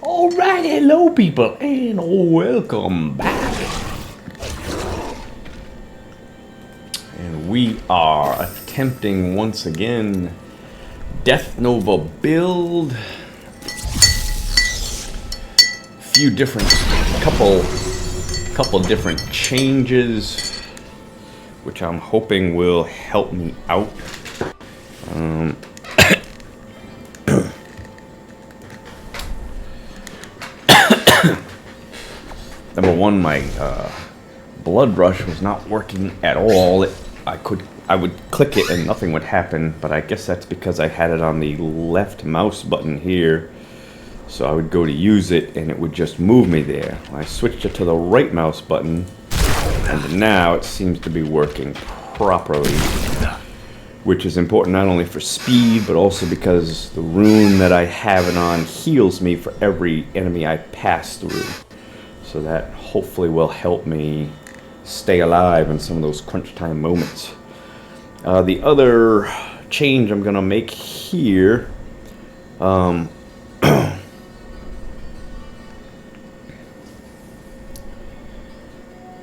Alright, hello people, and welcome back. And we are attempting once again Death Nova build. Few different, couple different changes, which I'm hoping will help me out. Number one, my blood rush was not working at all. I would click it and nothing would happen, but I guess that's because I had it on the left mouse button here. So I would go to use it and it would just move me there. I switched it to the right mouse button and now it seems to be working properly, which is important not only for speed but also because the rune that I have it on heals me for every enemy I pass through. So that hopefully will help me stay alive in some of those crunch time moments. The other change I'm gonna make here,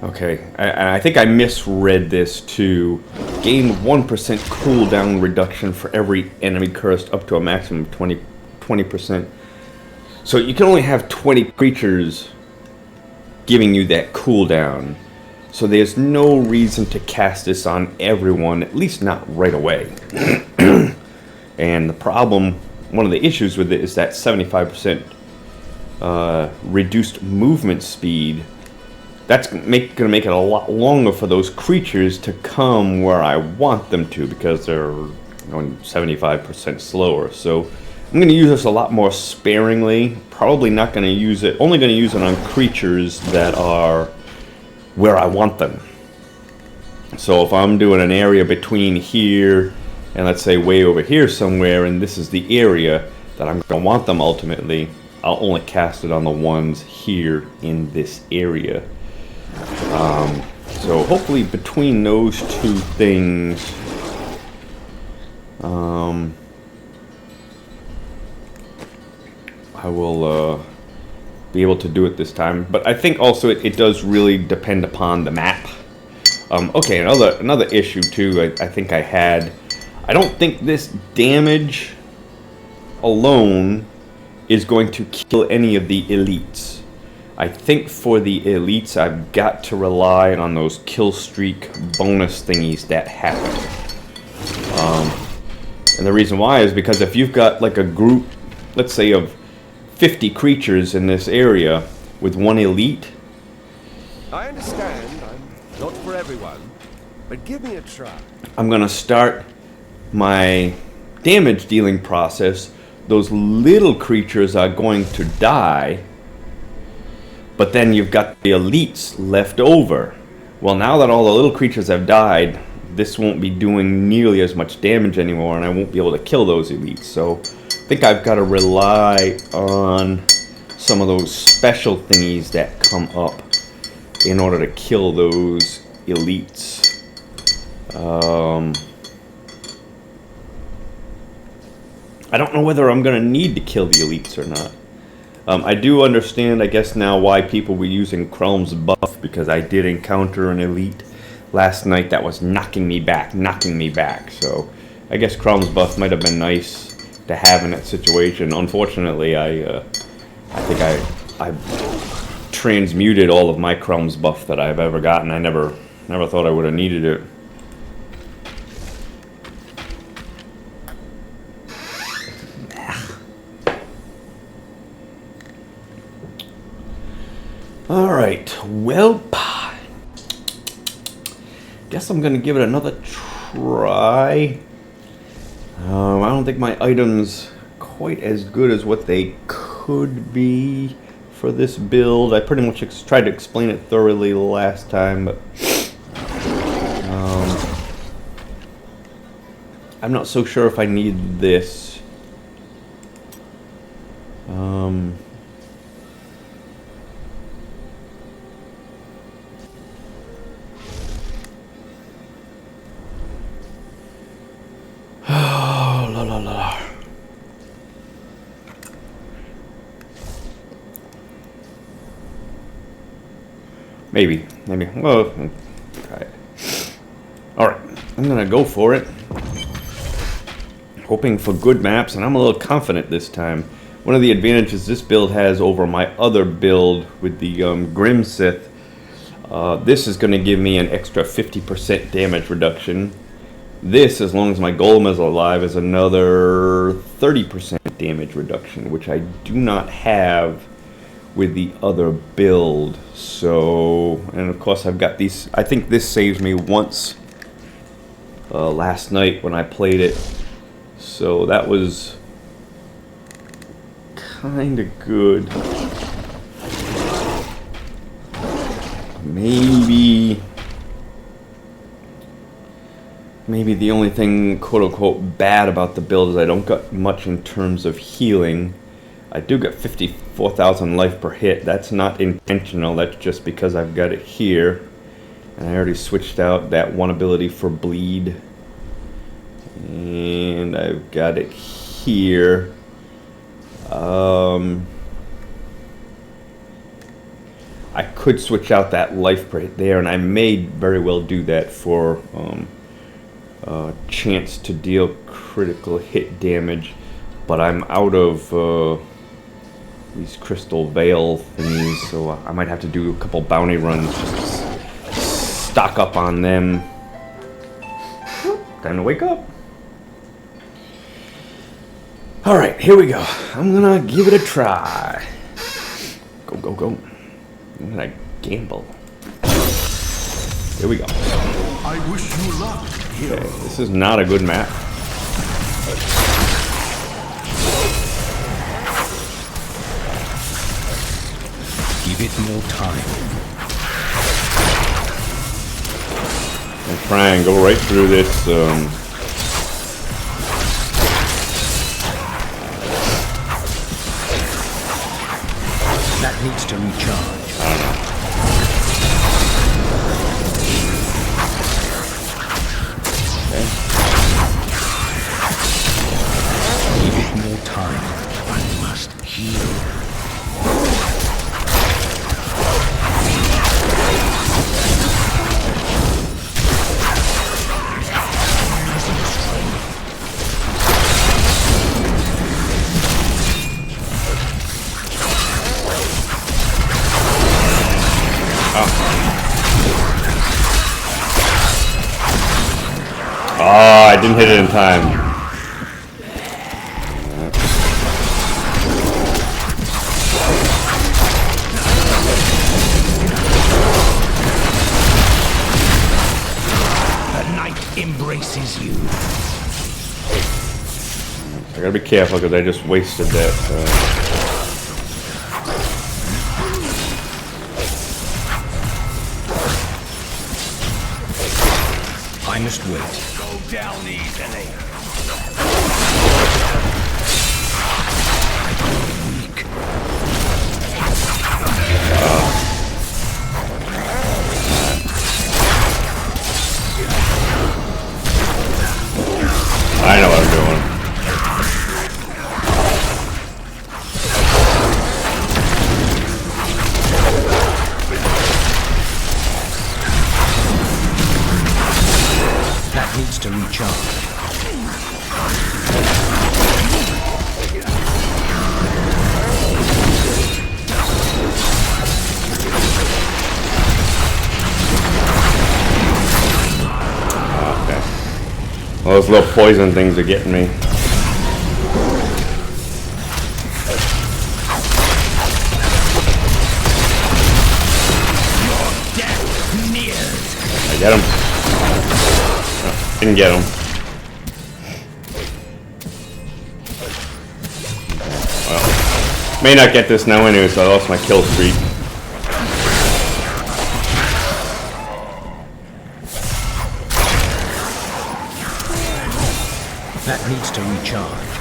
okay, I think I misread this to gain 1% cooldown reduction for every enemy cursed up to a maximum of 20%. So you can only have 20 creatures giving you that cooldown. So there's no reason to cast this on everyone, at least not right away. And the problem, one of the issues with it is that 75% reduced movement speed. That's going to make it a lot longer for those creatures to come where I want them to because they're going 75% slower. So I'm going to use this a lot more sparingly. Probably not going to use it, only going to use it on creatures that are where I want them. So if I'm doing an area between here and let's say way over here somewhere, and this is the area that I'm going to want them ultimately, I'll only cast it on the ones here in this area. So hopefully between those two things, I will be able to do it this time. But I think also it does really depend upon the map. Okay, another issue too. I think I had. I don't think this damage alone is going to kill any of the elites. I think for the elites, I've got to rely on those kill streak bonus thingies that happen. And the reason why is because if you've got like a group, let's say of 50 creatures in this area with one elite. I understand, I'm not for everyone, but give me a try. I'm gonna start my damage dealing process. Those little creatures are going to die, but then you've got the elites left over. Well, now that all the little creatures have died, this won't be doing nearly as much damage anymore, and I won't be able to kill those elites. So I think I've got to rely on some of those special thingies that come up in order to kill those elites. I don't know whether I'm going to need to kill the elites or not. I do understand, I guess now, why people were using Chrom's buff, because I did encounter an elite last night that was knocking me back. So I guess Chrom's buff might have been nice to have in that situation. Unfortunately, I think I transmuted all of my Chrom's buff that I've ever gotten. I never thought I would have needed it. Alright, well, guess I'm gonna give it another try. I don't think my items quite as good as what they could be for this build. I pretty much tried to explain it thoroughly last time, but I'm not so sure if I need this. Maybe. Well, try it. Alright, I'm gonna go for it. Hoping for good maps, and I'm a little confident this time. One of the advantages this build has over my other build with the Grim Sith, this is going to give me an extra 50% damage reduction. This, as long as my golem is alive, is another 30% damage reduction, which I do not have with the other build. So, and of course I've got these. I think this saves me once last night when I played it. So that was kind of good. Maybe the only thing quote-unquote bad about the build is I don't got much in terms of healing. I do get 54,000 life per hit. That's not intentional, that's just because I've got it here. And I already switched out that one ability for bleed. And I've got it here. I could switch out that life per hit there, and I may very well do that for chance to deal critical hit damage, but I'm out of these crystal veil thingies, so I might have to do a couple bounty runs just to stock up on them. Time to wake up. Alright, here we go. I'm gonna give it a try. Go, go, go. I'm gonna gamble. Here we go. I wish you luck. Okay, this is not a good map. Give it more time. And try and go right through this. That needs to recharge. I don't know. Okay. Give it more time. I must heal. Oh, I didn't hit it in time. The night embraces you. I gotta be careful because I just wasted that. I must wait. Go down easily. Weak. I know what I'm doing. That needs to recharge. Okay. Well, those little poison things are getting me. Death nears. I get him. Didn't get him. Well, may not get this now anyway, so I lost my kill streak. That needs to recharge.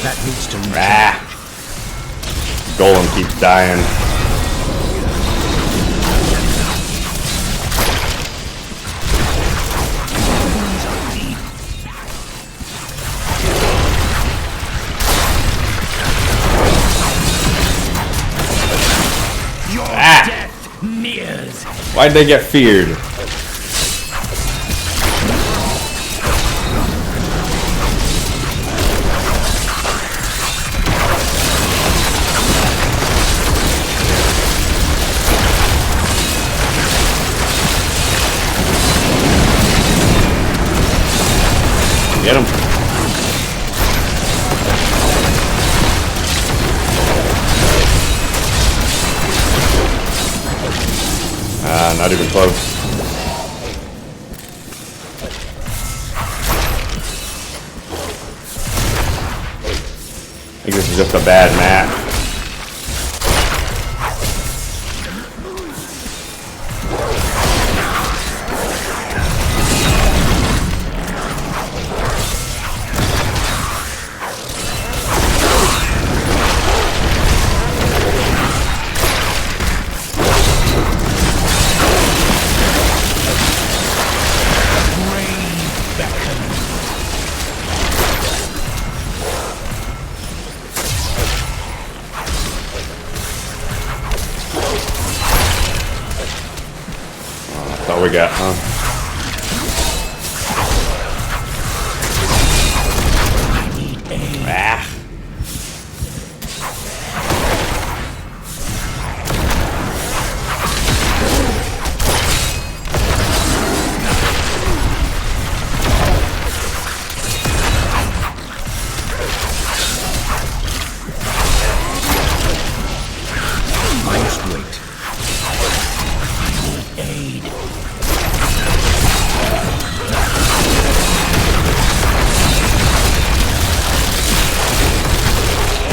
That needs to recharge. Ah! Golem keeps dying. Why'd they get feared? Get him. Not even close. I think this is just a bad match. That's all we got, huh? Ah. I must wait. I need aid.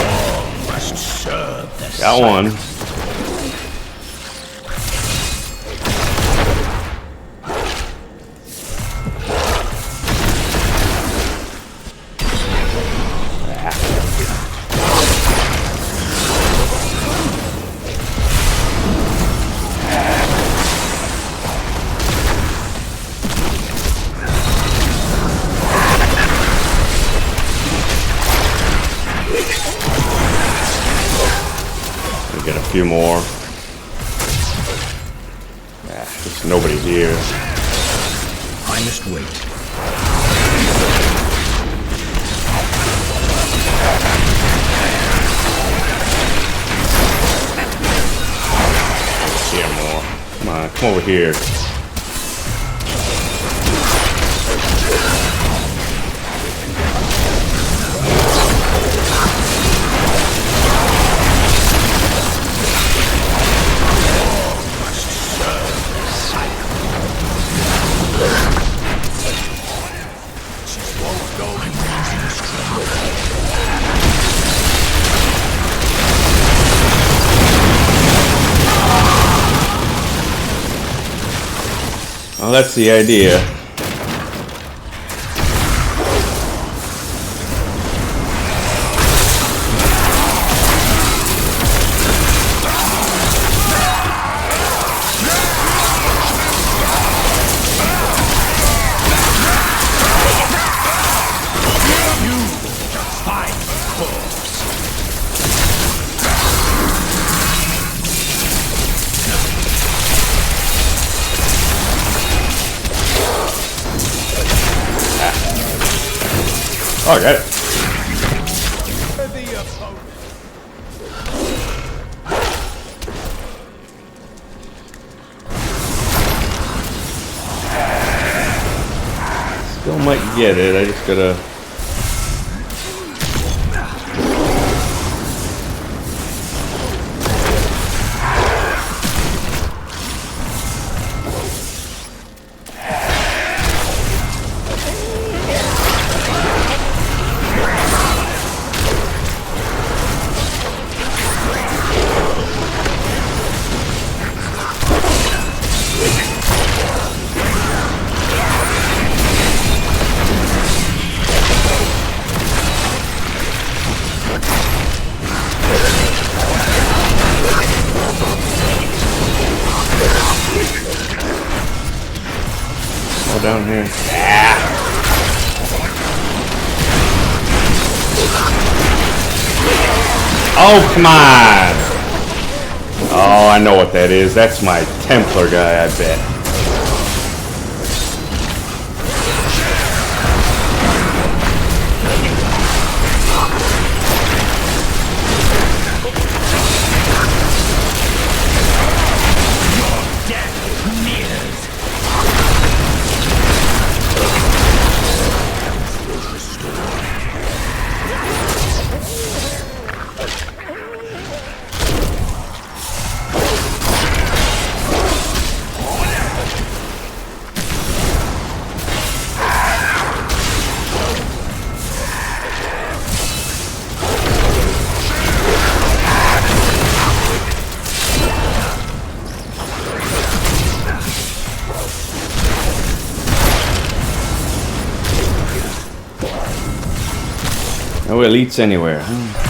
All must serve the Got one. Get a few more. There's nobody here. I must wait. Here more. Come on, come over here. Well, that's the idea. Oh, I got it. Still might get it. I just gotta. Down here. Ah. Oh, come on. Oh, I know what that is. That's my Templar guy, I bet. No elites anywhere, huh?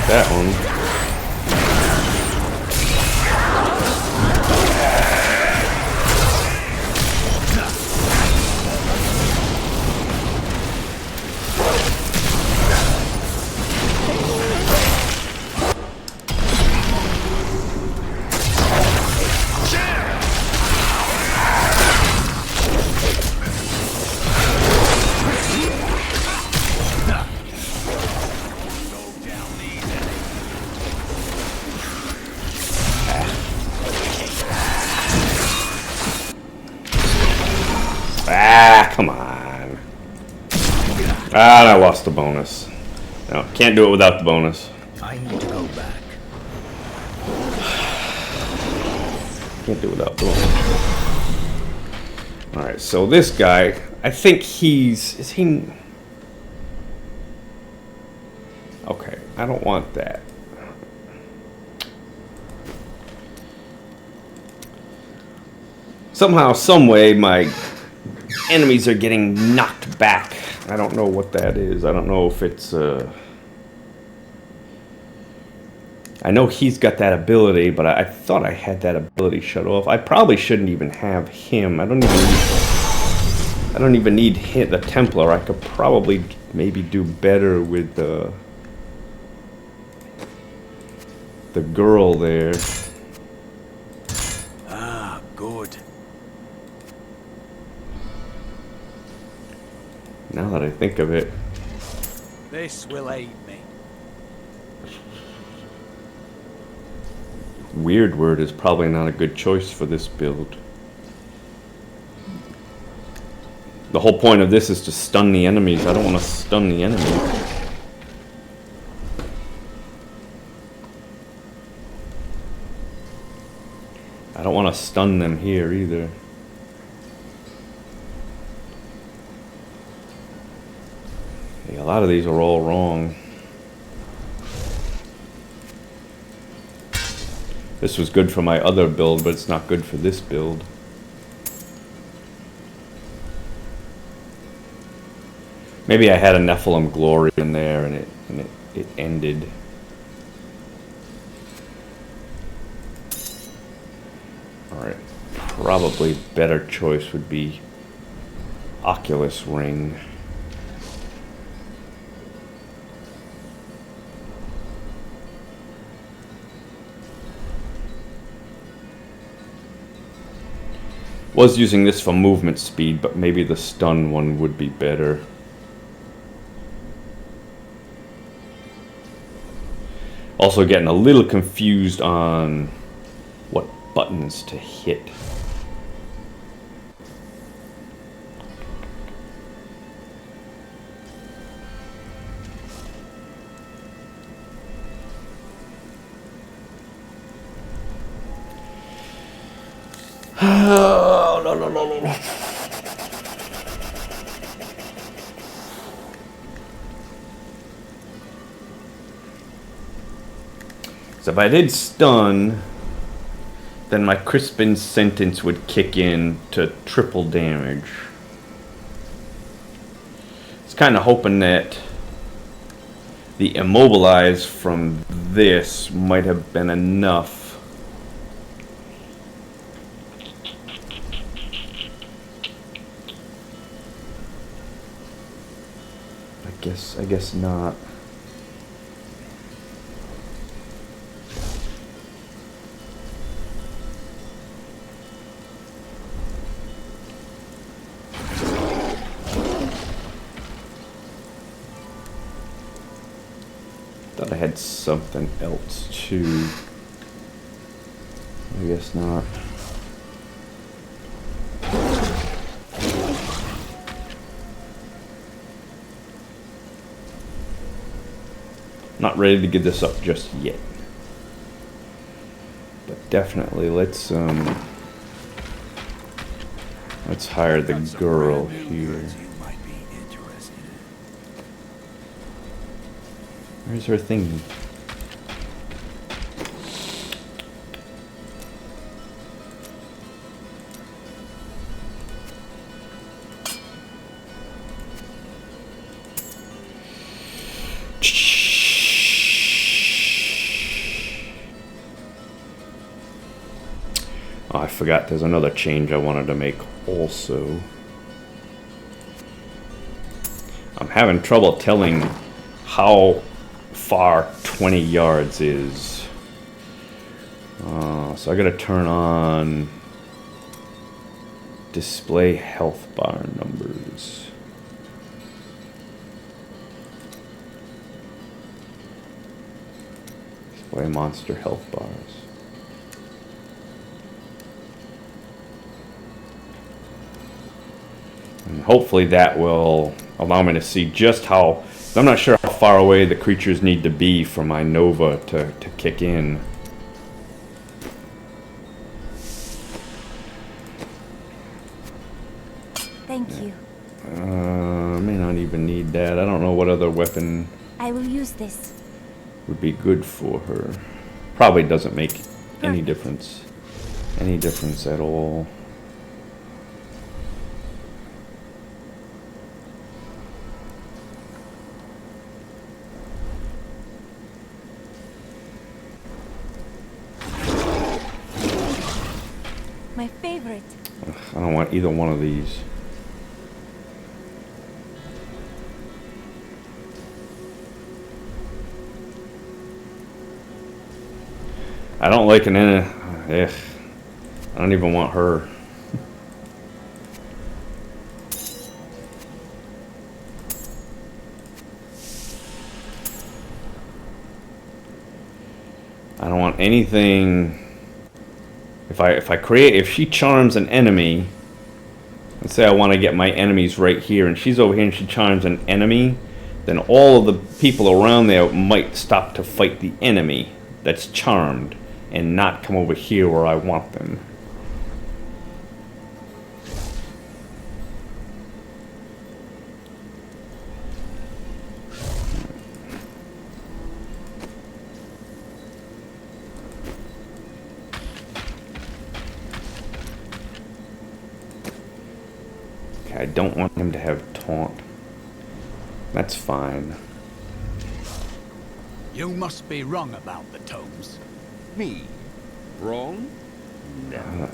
That one. Ah, come on. Ah, and I lost the bonus. No, can't do it without the bonus. I need to go back. Can't do it without the bonus. Alright, so this guy, I think he's... Is he... Okay, I don't want that. Somehow, someway, my enemies are getting knocked back. I don't know what that is. I don't know if it's I know he's got that ability, but I thought I had that ability shut off. I probably shouldn't even have him. I don't even need the Templar. I could probably maybe do better with the girl there. Ah, good. Now that I think of it. This will aid me. Weird Word is probably not a good choice for this build. The whole point of this is to stun the enemies. I don't want to stun the enemy. I don't want to stun them here either. Yeah, a lot of these are all wrong. This was good for my other build, but it's not good for this build. Maybe I had a Nephilim Glory in there and it ended. Alright, probably better choice would be Oculus Ring. Was using this for movement speed, but maybe the stun one would be better. Also getting a little confused on what buttons to hit. Oh, no. So if I did stun, then my Crispin Sentence would kick in to triple damage. It's kind of hoping that the immobilize from this might have been enough. I guess not. Thought I had something else too. I guess not. Not ready to give this up just yet. But definitely let's hire the girl here. Where's her thingy? Oh, I forgot there's another change I wanted to make also. I'm having trouble telling how far 20 yards is. So I gotta turn on display health bar numbers. Display monster health bars. And hopefully that will allow me to see just how... I'm not sure how far away the creatures need to be for my Nova to kick in. Thank you. I may not even need that. I don't know what other weapon I will use this. would be good for her. Probably doesn't make any difference. Any difference at all. My favorite. Ugh, I don't want either one of these. I don't like an I don't even want her. I don't want anything. If she charms an enemy, let's say I want to get my enemies right here, and she's over here and she charms an enemy, then all of the people around there might stop to fight the enemy that's charmed and not come over here where I want them. Okay, I don't want him to have taunt. That's fine. You must be wrong about the tomes. Me? Wrong?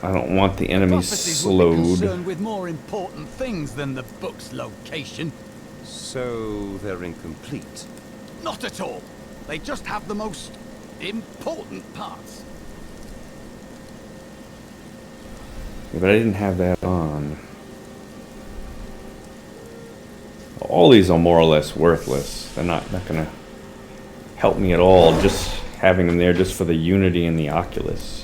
I don't want the enemies Prophecies will be slowed. concerned with more important things than the book's location. So they're incomplete. Not at all. They just have the most important parts. Yeah, but I didn't have that on. All these are more or less worthless. They're not gonna help me at all. Just having them there just for the Unity and the Oculus.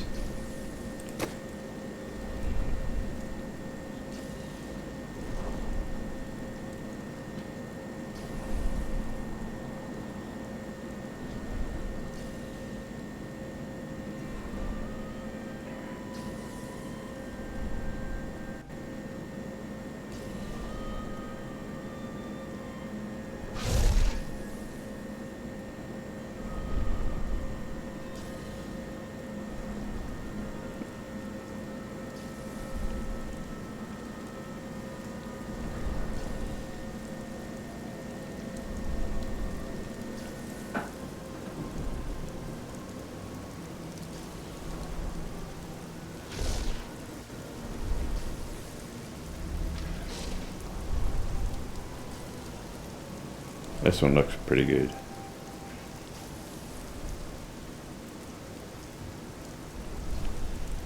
This one looks pretty good.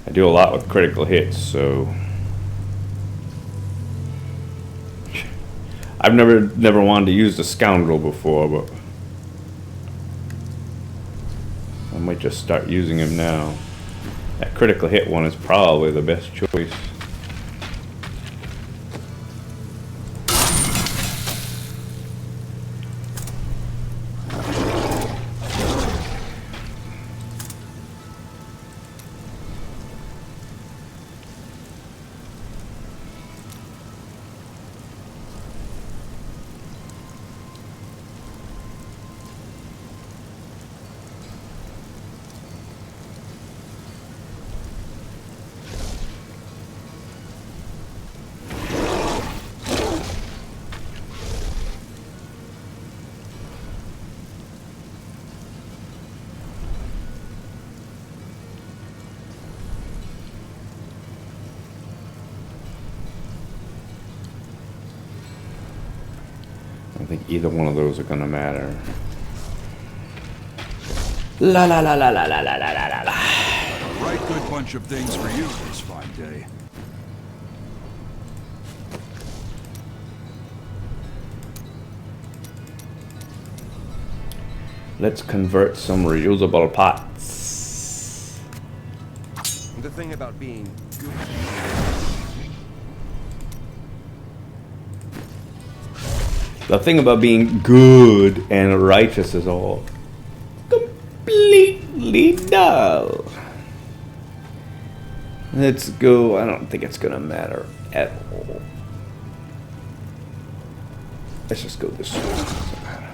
I do a lot with critical hits, so I've never wanted to use the scoundrel before, but I might just start using him now. That critical hit one is probably the best choice. I don't think either one of those are gonna matter. La la la la la la la la la la. A right good bunch of things for you this fine day. Let's convert some reusable pots. The thing about being good. The thing about being good and righteous is all completely dull. Let's go. I don't think it's gonna matter at all. Let's just go this way. Doesn't matter.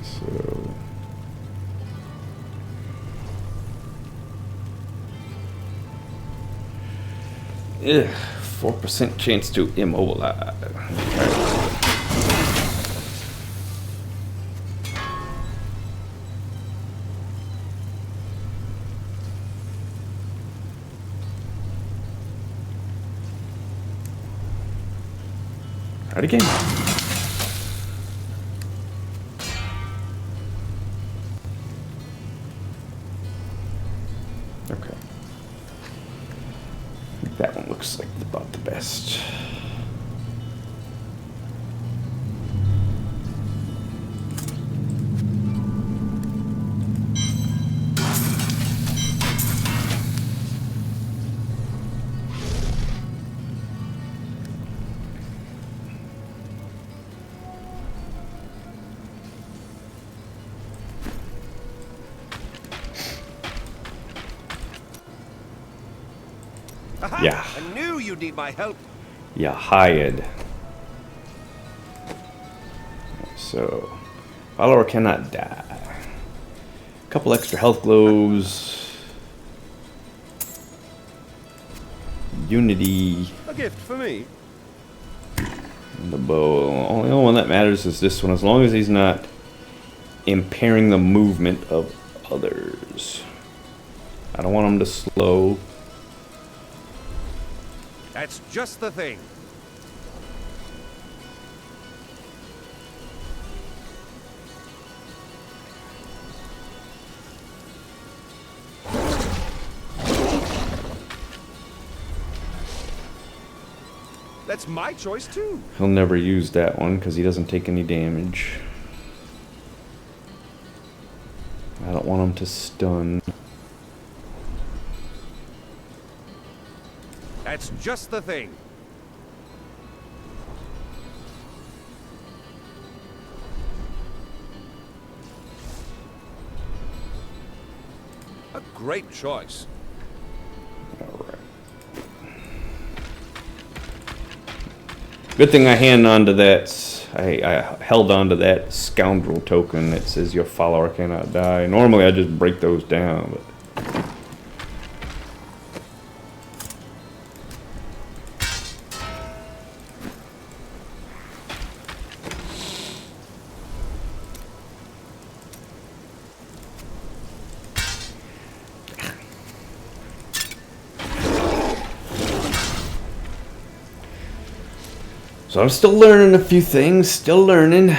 So. Ugh, 4% chance to immobilize. Try it again. Okay. That one looks like about the best. Aha! Yeah. I knew you'd need my help. You hired. So, follower cannot die. Couple extra health globes. Unity. A gift for me. And the bow. Only one that matters is this one, as long as he's not impairing the movement of others. I don't want him to slow. That's just the thing. That's my choice too. He'll never use that one because he doesn't take any damage. I don't want him to stun. That's just the thing. A great choice. Alright. Good thing I I held on to that scoundrel token that says your follower cannot die. Normally I just break those down, but so I'm still learning a few things, still learning.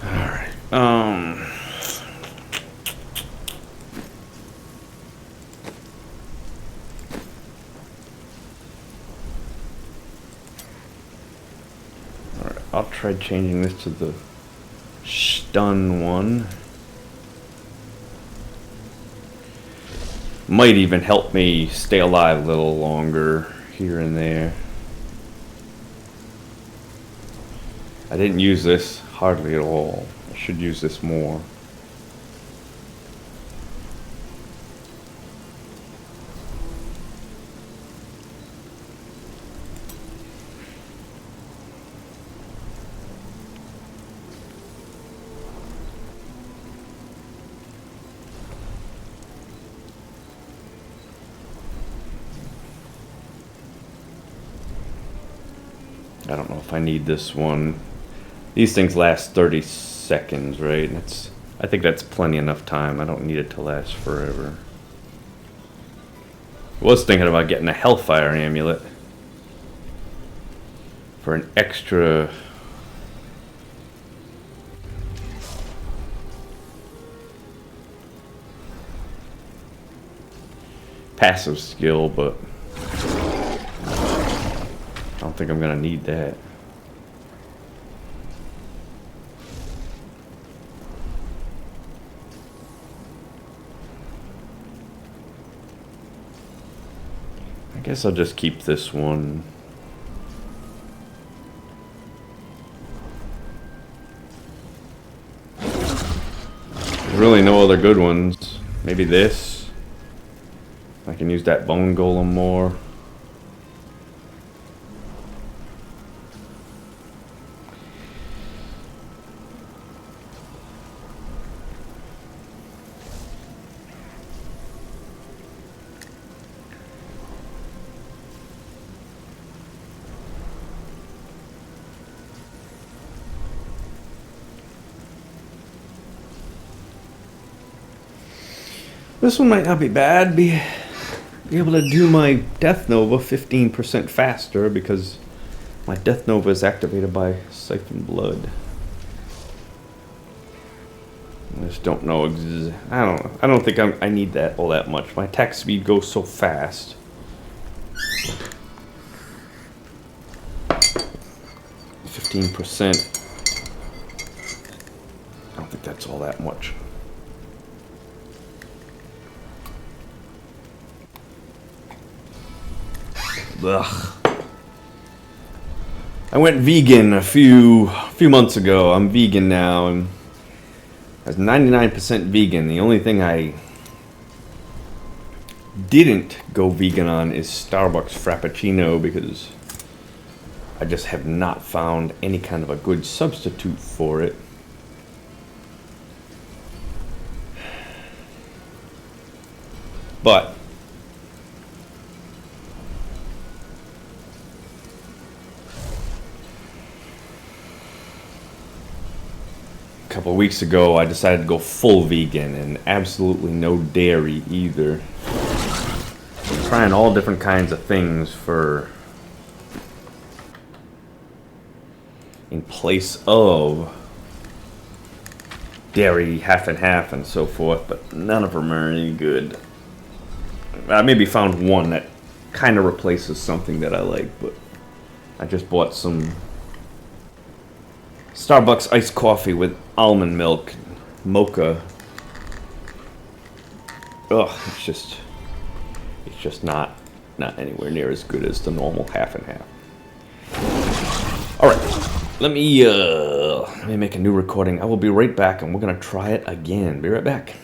Alright, Alright, I'll try changing this to the stun one. Might even help me stay alive a little longer here and there. I didn't use this hardly at all. I should use this more. I don't know if I need this one. These things last 30 seconds, right? I think that's plenty enough time. I don't need it to last forever. I was thinking about getting a Hellfire amulet for an extra passive skill, but I don't think I'm gonna need that. I guess I'll just keep this one. There's really no other good ones. Maybe this. I can use that bone golem more. This one might not be bad. Be able to do my Death Nova 15% faster because my Death Nova is activated by Siphon Blood. I just don't know. I don't think I need that all that much. My attack speed goes so fast. 15%. I don't think that's all that much. Ugh. I went vegan a few months ago. I'm vegan now, and I was 99% vegan. The only thing I didn't go vegan on is Starbucks Frappuccino because I just have not found any kind of a good substitute for it. But a couple of weeks ago, I decided to go full vegan and absolutely no dairy either. I'm trying all different kinds of things for in place of dairy, half and half and so forth, but none of them are any good. I maybe found one that kind of replaces something that I like, but I just bought some Starbucks iced coffee with almond milk, mocha. Ugh, it's just not anywhere near as good as the normal half and half. All right, let me make a new recording. I will be right back, and we're gonna try it again. Be right back.